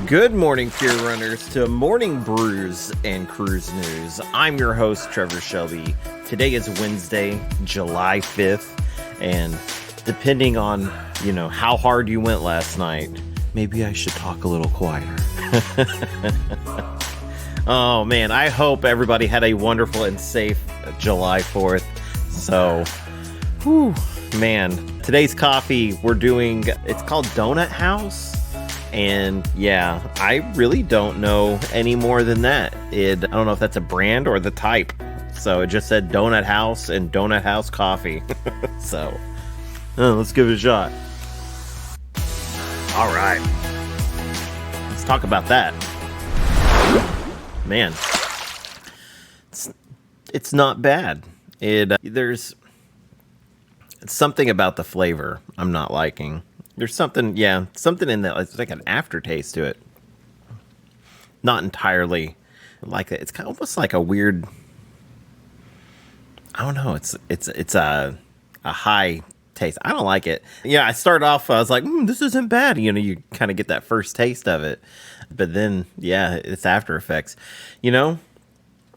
Good morning, Pier Runners, to Morning Brews and Cruise News. I'm your host, Trevor Shelby. Today is Wednesday, July 5th, and depending on, how hard you went last night, maybe I should talk a little quieter. Oh, man, I hope everybody had a wonderful and safe July 4th. So, man, today's coffee it's called Donut House. And yeah, I really don't know any more than that. I don't know if that's a brand or the type. So it just said Donut House and Donut House coffee. So let's give it a shot. All right. Let's talk about that. Man, it's not bad. There's something about the flavor I'm not liking. There's something in that. It's like an aftertaste to it. Not entirely like it. It's kind of almost like a weird. I don't know. It's a high taste. I don't like it. Yeah, I started off. I was like, this isn't bad. You kind of get that first taste of it, but then it's after effects. I'm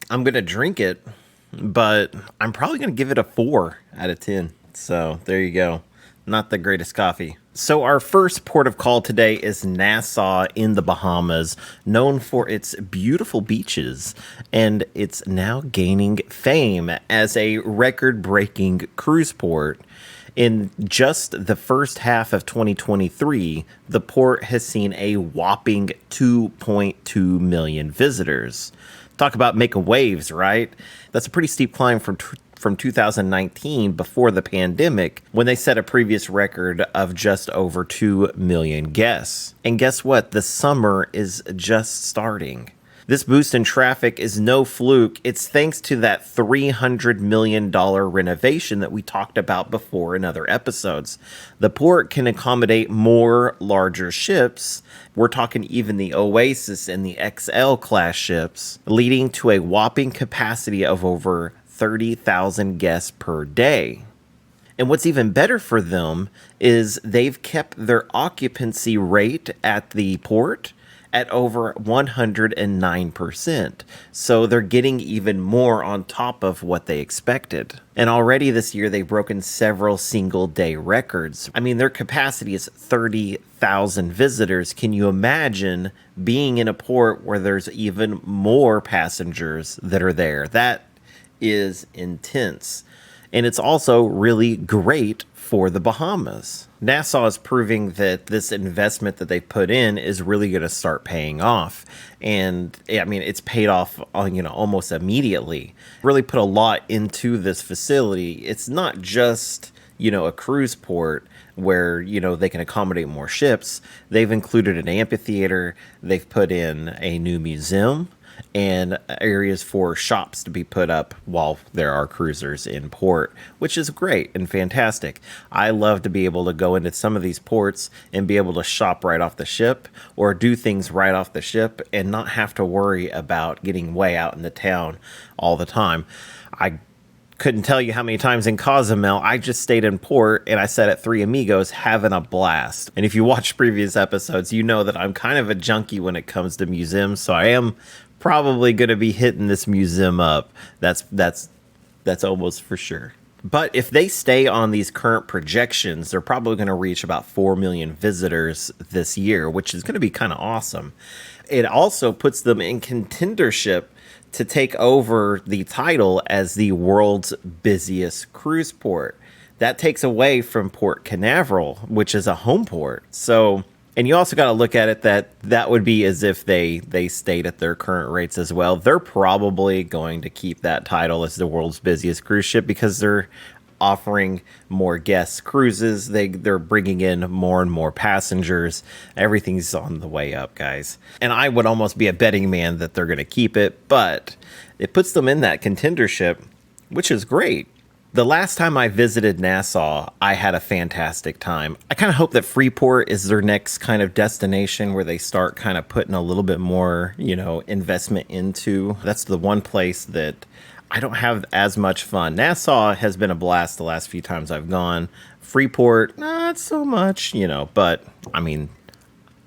gonna drink it, but I'm probably gonna give it a 4 out of 10. So there you go. Not the greatest coffee. So our first port of call today is Nassau in the Bahamas, known for its beautiful beaches, and it's now gaining fame as a record-breaking cruise port. In just the first half of 2023, the port has seen a whopping 2.2 million visitors. Talk about making waves, right? That's a pretty steep climb from 2019, before the pandemic, when they set a previous record of just over 2 million guests. And guess what? The summer is just starting. This boost in traffic is no fluke. It's thanks to that $300 million renovation that we talked about before in other episodes. The port can accommodate more larger ships. We're talking even the Oasis and the XL class ships, leading to a whopping capacity of over 30,000 guests per day. And what's even better for them is they've kept their occupancy rate at the port at over 109%. So they're getting even more on top of what they expected. And already this year, they've broken several single-day records. I mean, their capacity is 30,000 visitors. Can you imagine being in a port where there's even more passengers that are there? That is intense. And it's also really great for the Bahamas. Nassau is proving that this investment that they put in is really going to start paying off. And I mean, it's paid off, almost immediately. Really put a lot into this facility. It's not just, a cruise port where, they can accommodate more ships. They've included an amphitheater. They've put in a new museum and areas for shops to be put up while there are cruisers in port, which is great and fantastic. I love to be able to go into some of these ports and be able to shop right off the ship or do things right off the ship and not have to worry about getting way out in the town all the time. I couldn't tell you how many times in Cozumel I just stayed in port and I sat at Three Amigos having a blast. And if you watch previous episodes, you know that I'm kind of a junkie when it comes to museums, so I am probably going to be hitting this museum up. That's almost for sure. But if they stay on these current projections, they're probably going to reach about 4 million visitors this year, which is going to be kind of awesome. It also puts them in contendership to take over the title as the world's busiest cruise port. That takes away from Port Canaveral, which is a home port. So, and you also got to look at it that would be as if they stayed at their current rates as well. They're probably going to keep that title as the world's busiest cruise ship because they're offering more guest cruises. They're bringing in more and more passengers. Everything's on the way up, guys. And I would almost be a betting man that they're going to keep it, but it puts them in that contendership, which is great. The last time I visited Nassau, I had a fantastic time. I kind of hope that Freeport is their next kind of destination where they start kind of putting a little bit more, investment into. That's the one place that I don't have as much fun. Nassau has been a blast the last few times I've gone. Freeport, not so much, but I mean,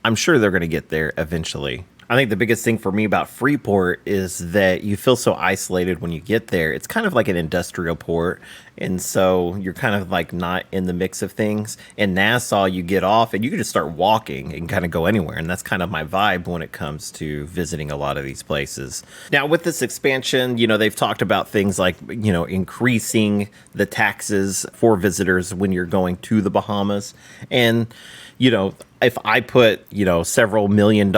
I'm sure they're going to get there eventually. I think the biggest thing for me about Freeport is that you feel so isolated when you get there. It's kind of like an industrial port. And so you're kind of like not in the mix of things. In Nassau, you get off and you can just start walking and kind of go anywhere. And that's kind of my vibe when it comes to visiting a lot of these places. Now, with this expansion, they've talked about things like, increasing the taxes for visitors when you're going to the Bahamas. And, if I put, several $1 million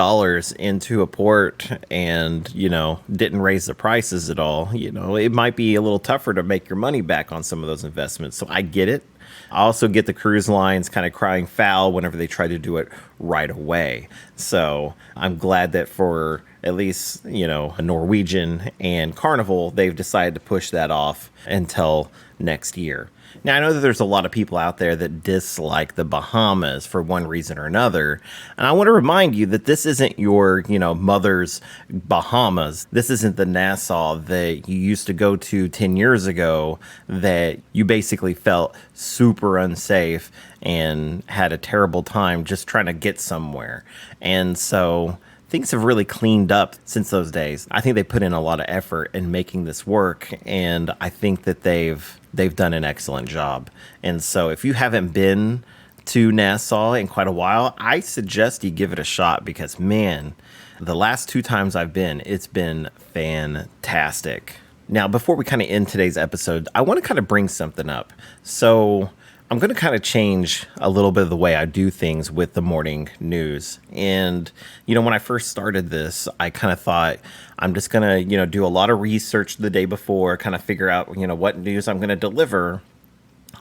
into a port and, didn't raise the prices at all, it might be a little tougher to make your money back on some of those investments. So I get it. I also get the cruise lines kind of crying foul whenever they try to do it right away. So I'm glad that for at least, Norwegian and Carnival, they've decided to push that off until next year. Now, I know that there's a lot of people out there that dislike the Bahamas for one reason or another. And I want to remind you that this isn't your, mother's Bahamas. This isn't the Nassau that you used to go to 10 years ago that you basically felt super unsafe and had a terrible time just trying to get somewhere. And so things have really cleaned up since those days. I think they put in a lot of effort in making this work, and I think that they've done an excellent job. And so if you haven't been to Nassau in quite a while, I suggest you give it a shot because, man, the last 2 times I've been, it's been fantastic. Now, before we kind of end today's episode, I want to kind of bring something up. So I'm going to kind of change a little bit of the way I do things with the morning news. And, when I first started this, I kind of thought I'm just going to, do a lot of research the day before, kind of figure out, what news I'm going to deliver.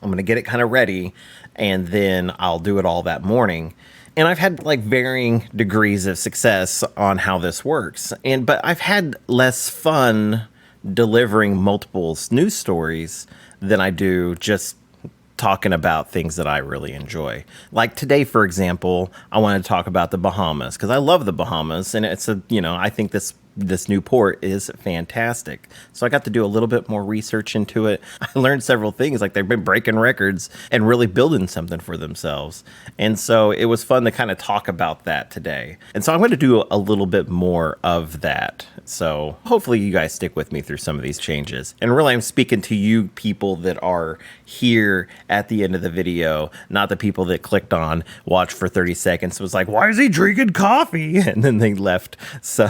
I'm going to get it kind of ready, and then I'll do it all that morning. And I've had like varying degrees of success on how this works. But I've had less fun delivering multiple news stories than I do just talking about things that I really enjoy. Like today, for example, I wanted to talk about the Bahamas because I love the Bahamas, and it's I think this new port is fantastic. So I got to do a little bit more research into it. I learned several things, like they've been breaking records and really building something for themselves. And so it was fun to kind of talk about that today. And so I'm going to do a little bit more of that. So hopefully you guys stick with me through some of these changes. And really, I'm speaking to you people that are here at the end of the video, not the people that clicked on watch for 30 seconds. It was like, why is he drinking coffee? And then they left. So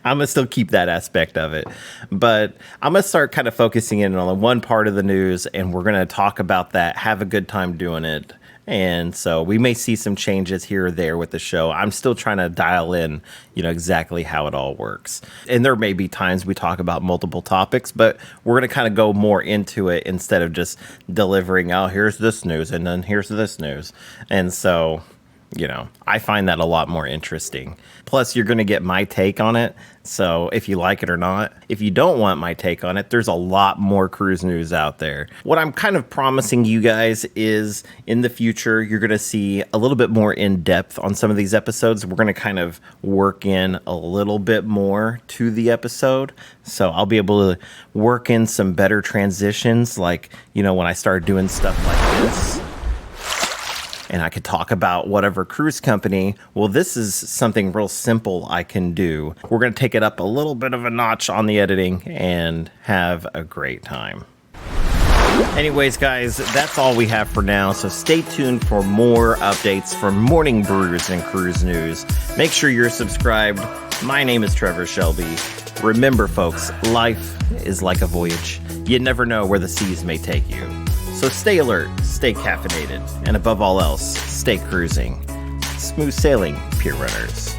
I'm going to still keep that aspect of it. But I'm going to start kind of focusing in on one part of the news, and we're going to talk about that, have a good time doing it. And so we may see some changes here or there with the show. I'm still trying to dial in, exactly how it all works. And there may be times we talk about multiple topics, but we're going to kind of go more into it instead of just delivering, oh, here's this news and then here's this news. And so, I find that a lot more interesting. Plus, you're going to get my take on it. So if you like it or not, if you don't want my take on it, there's a lot more cruise news out there. What I'm kind of promising you guys is in the future, you're going to see a little bit more in depth on some of these episodes. We're going to kind of work in a little bit more to the episode. So I'll be able to work in some better transitions, like, when I start doing stuff like this. And I could talk about whatever cruise company. Well, this is something real simple I can do. We're going to take it up a little bit of a notch on the editing and have a great time. Anyways, guys, that's all we have for now. So stay tuned for more updates from Morning Brews and Cruise News. Make sure you're subscribed. My name is Trevor Shelby. Remember, folks, life is like a voyage. You never know where the seas may take you. So stay alert, stay caffeinated, and above all else, stay cruising. Smooth sailing, Pier Runners.